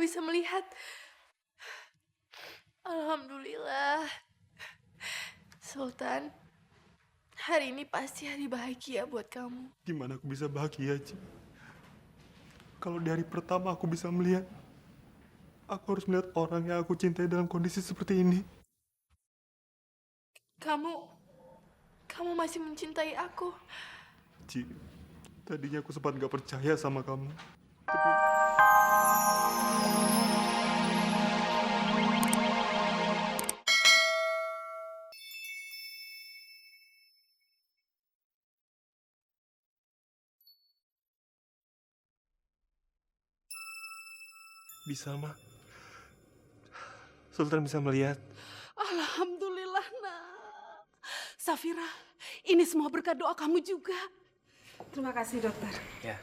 bisa melihat. Alhamdulillah. Sultan, hari ini pasti hari bahagia buat kamu. Gimana aku bisa bahagia, Ci? Kalau di hari pertama aku bisa melihat, aku harus melihat orang yang aku cintai dalam kondisi seperti ini. Kamu masih mencintai aku. Ci, tadinya aku sempat gak percaya sama kamu. Bisa, Ma. Sultan bisa melihat. Alhamdulillah, nak. Safira, ini semua berkat doa kamu juga. Terima kasih, dokter. Ya.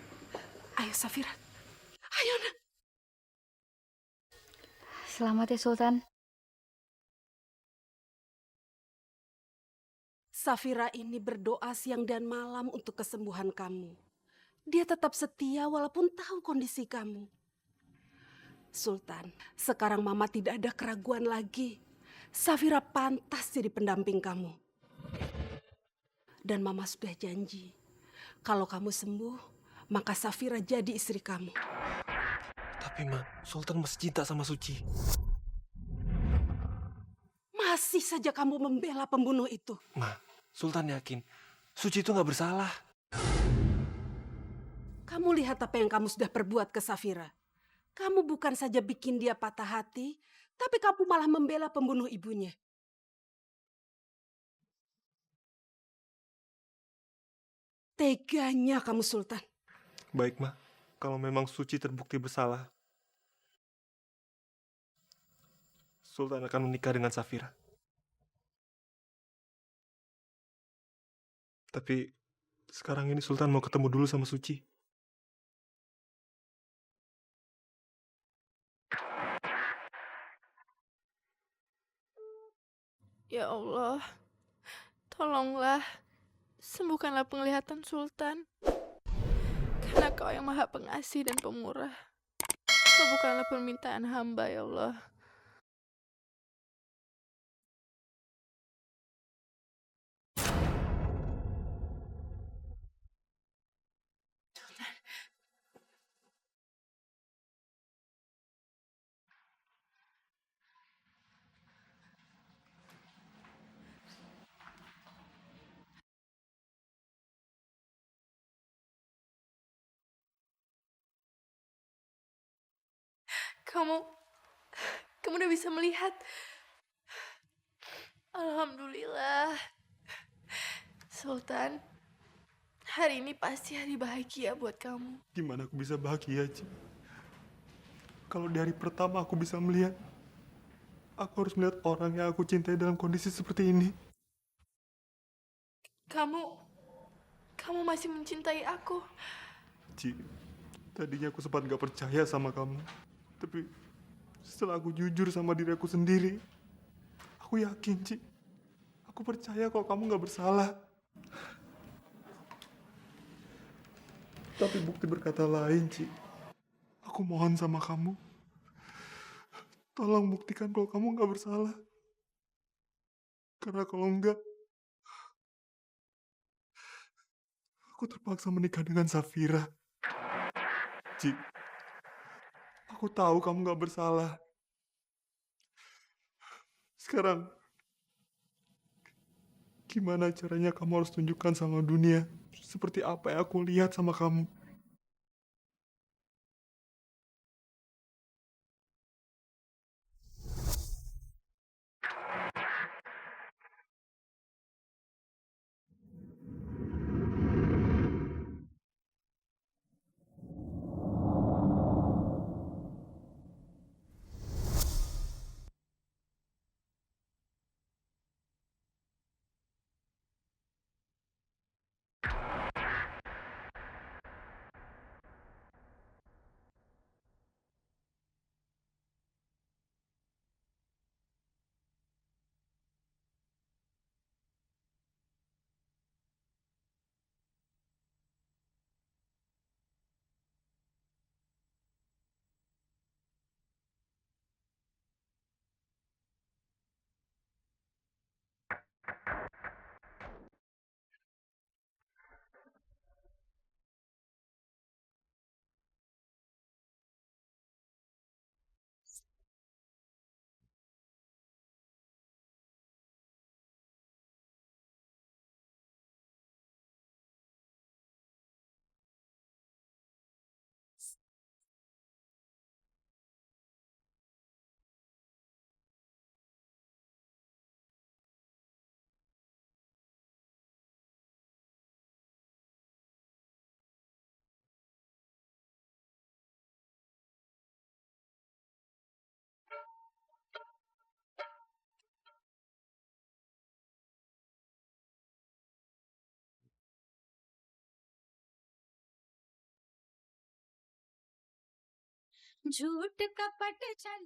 Ayo, Safira. Ayo, nak. Selamat ya, Sultan. Safira ini berdoa siang dan malam untuk kesembuhan kamu. Dia tetap setia walaupun tahu kondisi kamu. Sultan, sekarang Mama tidak ada keraguan lagi. Safira pantas jadi pendamping kamu. Dan Mama sudah janji, kalau kamu sembuh, maka Safira jadi istri kamu. Tapi, Ma, Sultan masih cinta sama Suci. Masih saja kamu membela pembunuh itu. Ma, Sultan yakin Suci itu gak bersalah. Kamu lihat apa yang kamu sudah perbuat ke Safira. Kamu bukan saja bikin dia patah hati, tapi kamu malah membela pembunuh ibunya. Teganya kamu, Sultan. Baik, Ma. Kalau memang Suci terbukti bersalah, Sultan akan menikah dengan Safira. Tapi sekarang ini Sultan mau ketemu dulu sama Suci. Ya Allah, tolonglah, sembuhkanlah penglihatan Sultan. Karena Kau yang Maha Pengasih dan Pemurah. Kabulkanlah permintaan hamba, ya Allah. Kamu udah bisa melihat. Alhamdulillah. Sultan, hari ini pasti hari bahagia buat kamu. Gimana aku bisa bahagia, Ci? Kalau di hari pertama aku bisa melihat, aku harus melihat orang yang aku cintai dalam kondisi seperti ini. Kamu masih mencintai aku. Ci, tadinya aku sempat gak percaya sama kamu. Tapi setelah aku jujur sama diri aku sendiri, aku yakin, Ci. Aku percaya kalau kamu gak bersalah. Tapi bukti berkata lain, Ci. Aku mohon sama kamu. Tolong buktikan kalau kamu gak bersalah. Karena kalau enggak, aku terpaksa menikah dengan Safira. Ci, aku tahu kamu gak bersalah. Sekarang, gimana caranya kamu harus tunjukkan sama dunia seperti apa yang aku lihat sama kamu. झूठ कपट छल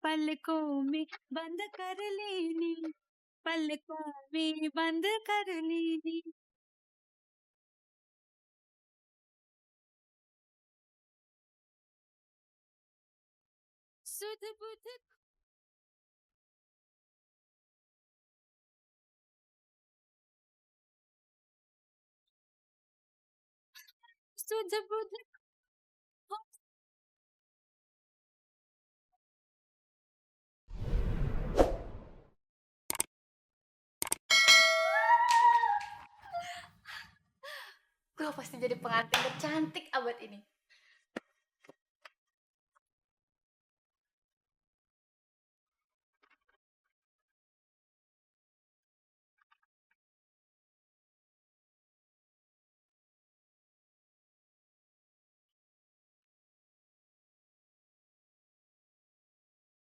पलकों में बंद कर लेनी, पलकों में बंद कर लेनी। सुध बुध सुध बुध Gue pasti jadi pengantin tercantik abad ini.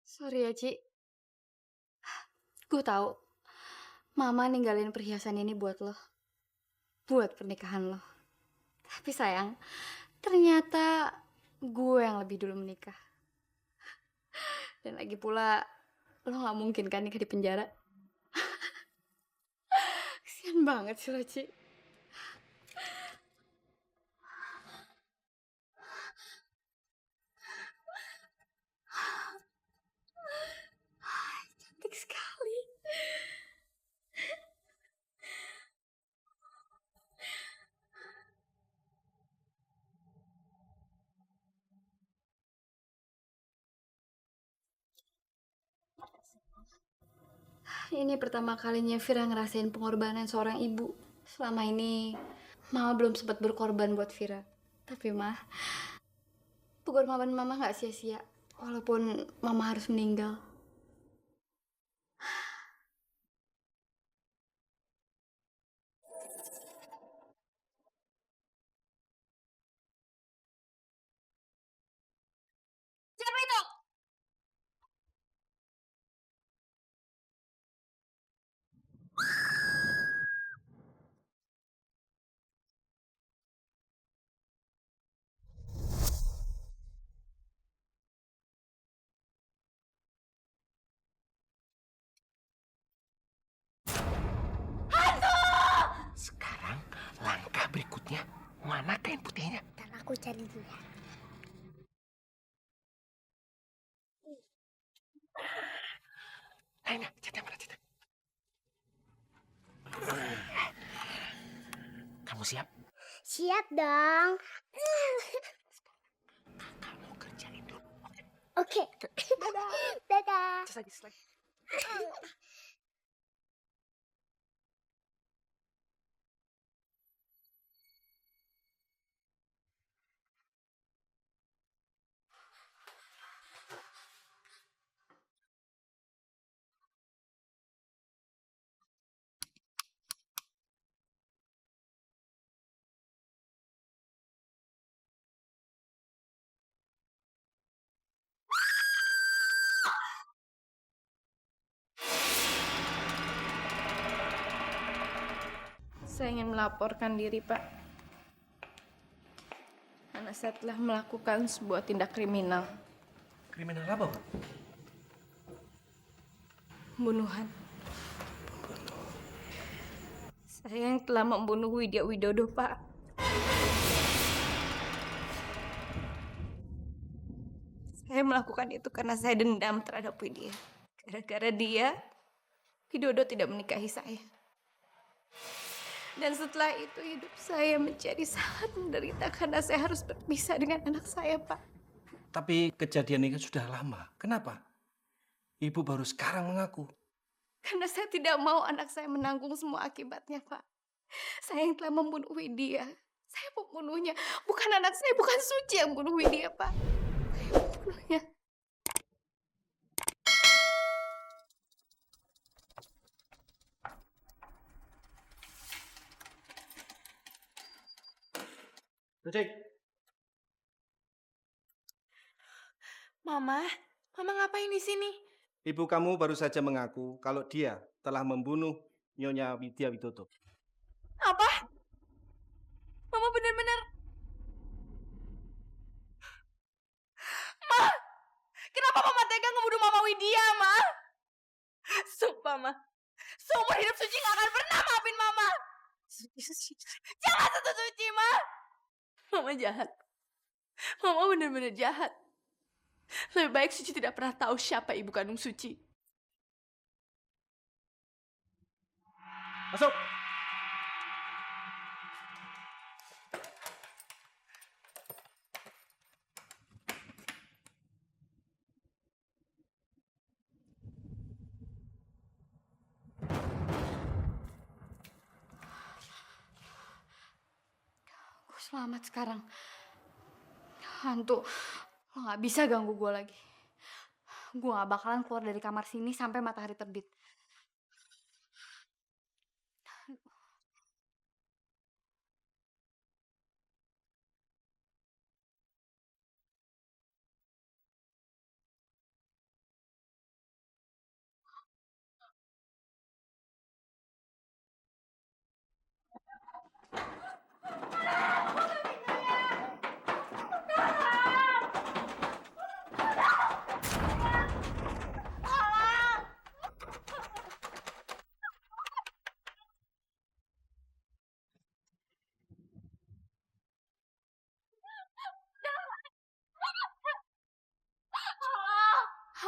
Sorry ya, Ci. Gue tahu Mama ninggalin perhiasan ini buat lo. Buat pernikahan lo. Tapi sayang, ternyata gue yang lebih dulu menikah. Dan lagi pula, lo gak mungkin kan nikah di penjara. Kasian banget sih lo, Ci. Cantik sekali. Ini pertama kalinya Vira ngerasain pengorbanan seorang ibu. Selama ini Mama belum sempat berkorban buat Vira. Tapi pengorbanan Mama gak sia-sia. Walaupun Mama harus meninggal. Siapa itu? Sekarang langkah berikutnya, mana kain putihnya? Ntar aku cari dulu ya. Ayo, cetak mana cetak. Kamu siap? Siap dong. Kamu kerjain dulu. Oke. Dadah. Dadah. Just lagi, just lagi. Saya ingin melaporkan diri, Pak. Karena saya telah melakukan sebuah tindak kriminal. Kriminal apa, Bu? Pembunuhan. Saya yang telah membunuh Widya Widodo, Pak. Saya melakukan itu karena saya dendam terhadap Widya. Gara-gara dia, Widodo tidak menikahi saya. Dan setelah itu hidup saya menjadi sangat menderita karena saya harus berpisah dengan anak saya, Pak. Tapi kejadian ini sudah lama. Kenapa? Ibu baru sekarang mengaku. Karena saya tidak mau anak saya menanggung semua akibatnya, Pak. Saya yang telah membunuh Widya. Saya pembunuhnya. Bukan anak saya, bukan Suci yang membunuh Widya, Pak. Saya pembunuhnya. Cek. Mama ngapain di sini? Ibu kamu baru saja mengaku kalau dia telah membunuh Nyonya Widya Widodo. Apa? Mama benar-benar... Ma! Kenapa Mama tega ngebunuh Mama Widya, Ma? Sumpah, Ma. Seumur hidup Suci gak akan pernah maafin Mama. Suci. Jangan sentuh Suci, Ma. Mama jahat. Mama benar-benar jahat. Lebih baik Suci tidak pernah tahu siapa ibu kandung Suci. Masuk. Gue selamat sekarang. Hantu, lo gak bisa ganggu gue lagi. Gue gak bakalan keluar dari kamar sini sampai matahari terbit.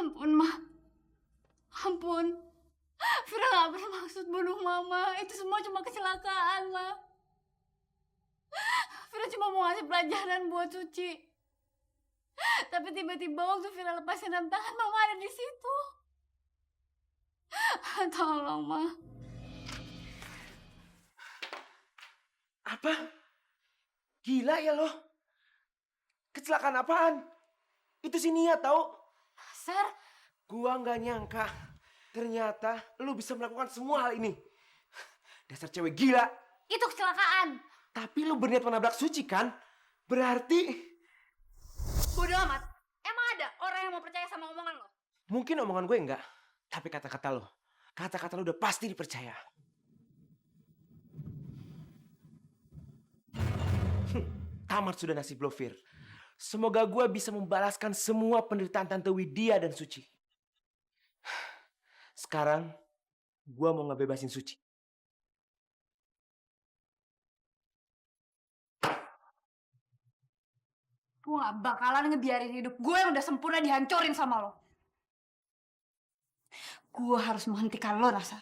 Ampun, Ma. Ampun. Vira gak bermaksud bunuh Mama. Itu semua cuma kecelakaan, Ma. Vira cuma mau ngasih pelajaran buat Suci. Tapi tiba-tiba waktu Vira lepasin rem tangan, Mama ada di situ. Tolong, Ma. Apa? Gila ya lo? Kecelakaan apaan? Itu si Nia tau? Sir, Gua nggak nyangka. Ternyata lu bisa melakukan semua hal ini. Dasar cewek gila. itu kecelakaan. Tapi lu berniat menabrak Suci kan? Berarti Bodoh amat. Emang ada orang yang mau percaya sama omongan lo? mungkin omongan gue enggak. Tapi kata-kata lo udah pasti dipercaya. Tamat sudah nasib lo, Fir. Semoga gue bisa membalaskan semua penderitaan Tante Widya dan Suci. Sekarang, gue mau ngebebasin Suci. Gue gak bakalan ngebiarin hidup gue yang udah sempurna dihancurin sama lo. Gue harus menghentikan lo, Nasar.